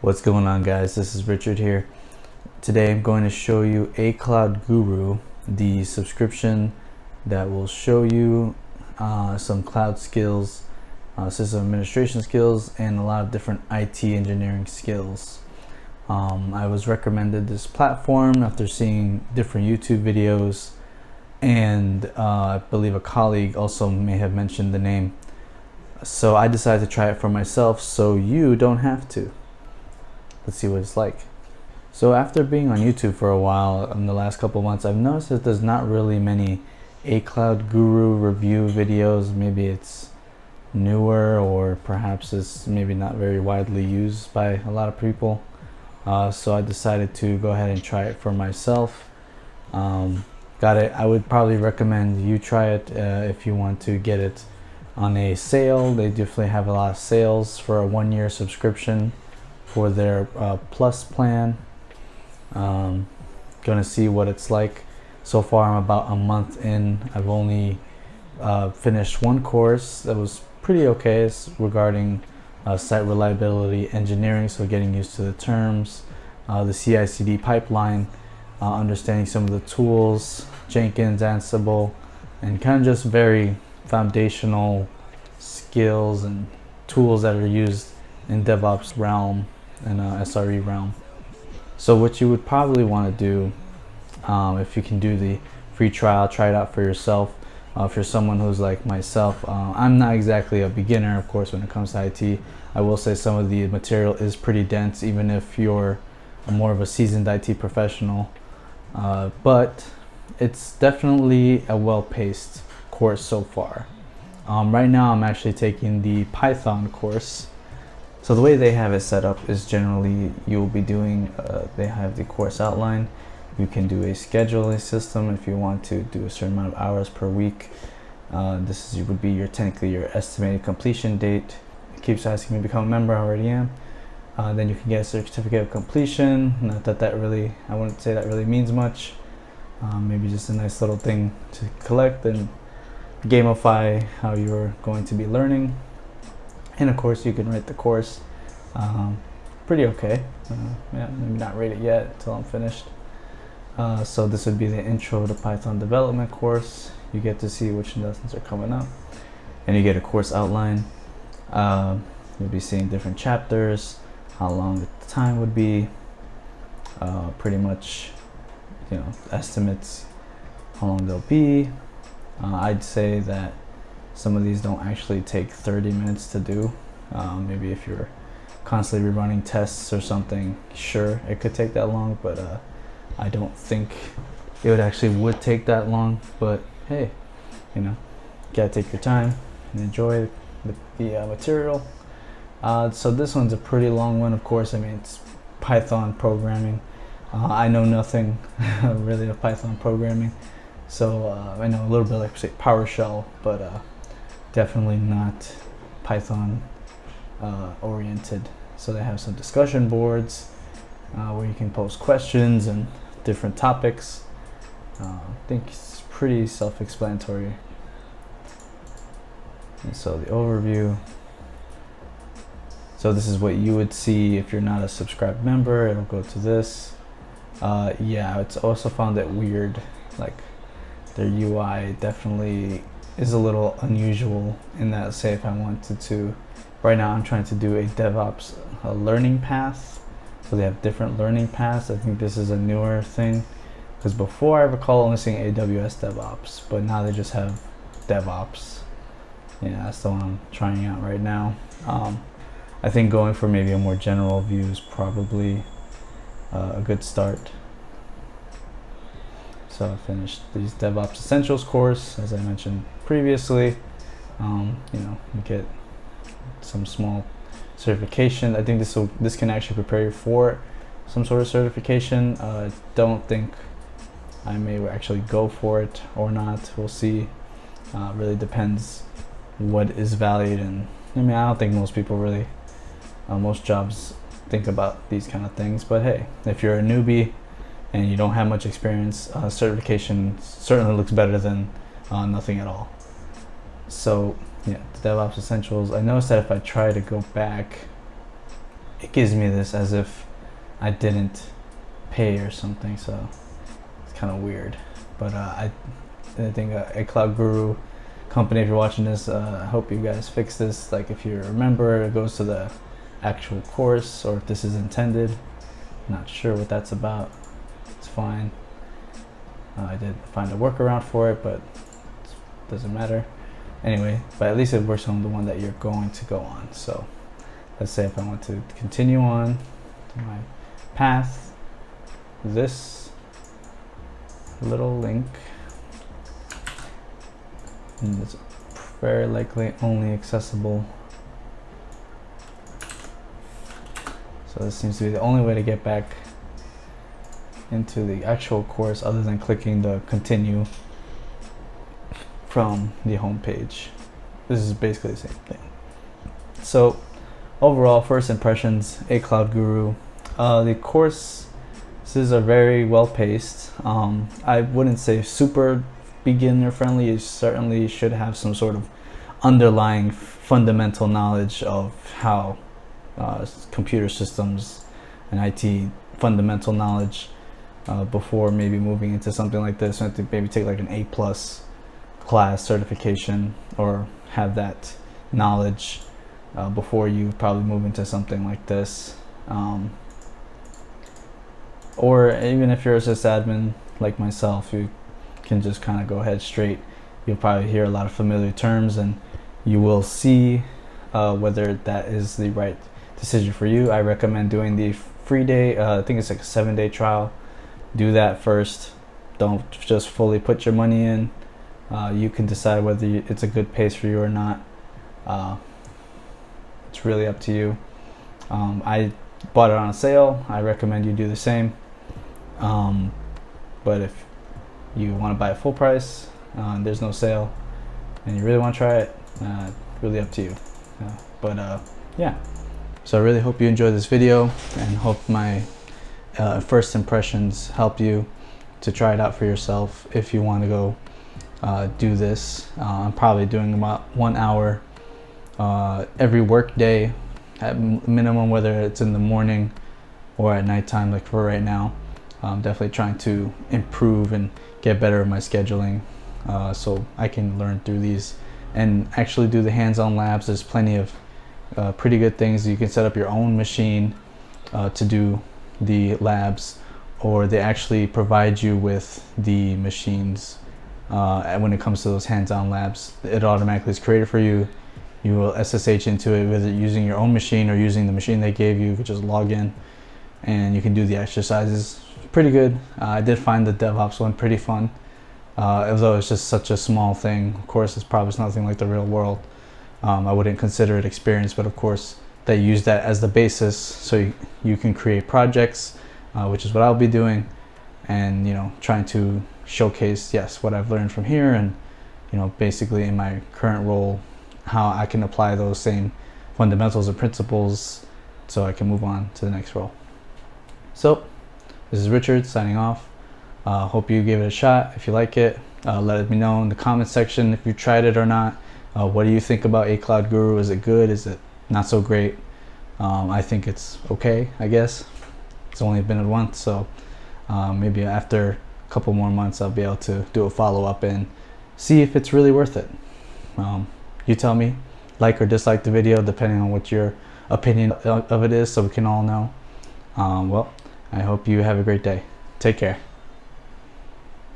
What's going on, guys? This is Richard here. Today I'm going to show you ACLOUDGURU, the subscription that will show you some cloud skills, system administration skills, and a lot of different IT engineering skills. I was recommended this platform after seeing different YouTube videos, and I believe a colleague also may have mentioned the name. So I decided to try it for myself so you don't have to. Let's see what it's like. So after being on YouTube for a while in the last couple of months, I've noticed that there's not really many ACLOUDGURU review videos. Maybe it's newer, or perhaps it's maybe not very widely used by a lot of people. So I decided to go ahead and try it for myself. Got it. I would probably recommend you try it if you want to get it on a sale. They definitely have a lot of sales for a 1-year subscription for their plus plan. Gonna see what it's like. So far I'm about a month in. I've only finished one course that was pretty okay. It's regarding site reliability engineering, so getting used to the terms, the CI/CD pipeline, understanding some of the tools, Jenkins, Ansible, and kind of just very foundational skills and tools that are used in DevOps realm and SRE realm. So what you would probably want to do, if you can do the free trial, try it out for yourself. If you're someone who's like myself, I'm not exactly a beginner, of course, when it comes to IT. I will say some of the material is pretty dense, even if you're more of a seasoned IT professional. But it's definitely a well-paced course so far. Right now I'm actually taking the Python course. So the way they have it set up is generally you'll be doing, they have the course outline. You can do a scheduling system if you want to do a certain amount of hours per week. Would be technically your estimated completion date. It keeps asking me to become a member, I already am. Then you can get a certificate of completion. Not that I wouldn't say that really means much. Maybe just a nice little thing to collect and gamify how you're going to be learning. And of course you can rate the course. Pretty okay. Yeah, maybe not rate it yet until I'm finished. So this would be the intro to Python development course. You get to see which lessons are coming up, and you get a course outline. You'll be seeing different chapters, how long the time would be, pretty much, estimates how long they'll be. I'd say that some of these don't actually take 30 minutes to do. Maybe if you're constantly rerunning tests or something, sure, it could take that long, but I don't think it would take that long. But hey, gotta take your time and enjoy the material. So this one's a pretty long one, of course. I mean, it's Python programming. I know nothing really of Python programming, so I know a little bit, like say PowerShell, but definitely not Python oriented. So they have some discussion boards where you can post questions and different topics. I think it's pretty self-explanatory. And so the overview. So this is what you would see if you're not a subscribed member. It'll go to this. Yeah, it's also found it weird. Like their UI definitely is a little unusual in that, say if I wanted to, right now I'm trying to do a DevOps learning path. So they have different learning paths. I think this is a newer thing, because before I recall only seeing AWS DevOps, but now they just have DevOps. Yeah, that's the one I'm trying out right now. I think going for maybe a more general view is probably a good start. So I finished these DevOps Essentials course, as I mentioned previously. You get some small certification. I think this can actually prepare you for some sort of certification. Don't think I may actually go for it or not. We'll see. Really depends what is valued, and I don't think most people really, most jobs think about these kind of things. But hey, if you're a newbie and you don't have much experience, certification certainly looks better than nothing at all. So yeah, the DevOps Essentials. I noticed that if I try to go back it gives me this as if I didn't pay or something, so it's kind of weird. But I think ACLOUDGURU company, if you're watching this, I hope you guys fix this. Like, if you remember, it goes to the actual course, or if this is intended. Not sure what that's about. It's fine. I did find a workaround for it, but it doesn't matter. Anyway, but at least it works on the one that you're going to go on. So let's say if I want to continue on to my path, this little link, and it's very likely only accessible. So this seems to be the only way to get back into the actual course, other than clicking the continue from the home page. This is basically the same thing. So overall, first impressions, ACLOUDGURU. The courses are very well paced. I wouldn't say super beginner friendly. You certainly should have some sort of underlying fundamental knowledge of how computer systems and IT fundamental knowledge before maybe moving into something like this. I have to maybe take like an A+ class certification, or have that knowledge before you probably move into something like this. Or even if you're a sysadmin like myself, you can just kind of go ahead straight. You'll probably hear a lot of familiar terms, and you will see whether that is the right decision for you. I recommend doing the free day. I think it's like a 7-day trial. Do that first. Don't just fully put your money in. You can decide whether it's a good pace for you or not. It's really up to you. I bought it on a sale. I recommend you do the same. But if you want to buy it full price, there's no sale, and you really want to try it, really up to you. Yeah. So I really hope you enjoyed this video, and hope my first impressions help you to try it out for yourself if you want to go do this. I'm probably doing about 1 hour every work day at minimum, whether it's in the morning or at nighttime, like for right now. I'm definitely trying to improve and get better at my scheduling, so I can learn through these and actually do the hands-on labs. There's plenty of pretty good things. You can set up your own machine to do the labs, or they actually provide you with the machines when it comes to those hands-on labs. It automatically is created for you. You will SSH into it, whether using your own machine or using the machine they gave you. You could just log in and you can do the exercises. Pretty good. I did find the DevOps one pretty fun, although it's just such a small thing. Of course, it's probably nothing like the real world. I wouldn't consider it experience, but of course they use that as the basis, so you can create projects, which is what I'll be doing, and trying to showcase, yes, what I've learned from here, and basically in my current role, how I can apply those same fundamentals and principles so I can move on to the next role. So this is Richard signing off. Hope you gave it a shot. If you like it, let me know in the comment section if you tried it or not. What do you think about ACLOUDGURU? Is it good? Is it not so great? I think it's okay, I guess. It's only been once, so maybe after a couple more months I'll be able to do a follow-up and see if it's really worth it. You tell me, like or dislike the video depending on what your opinion of it is, so we can all know. Well, I hope you have a great day. Take care.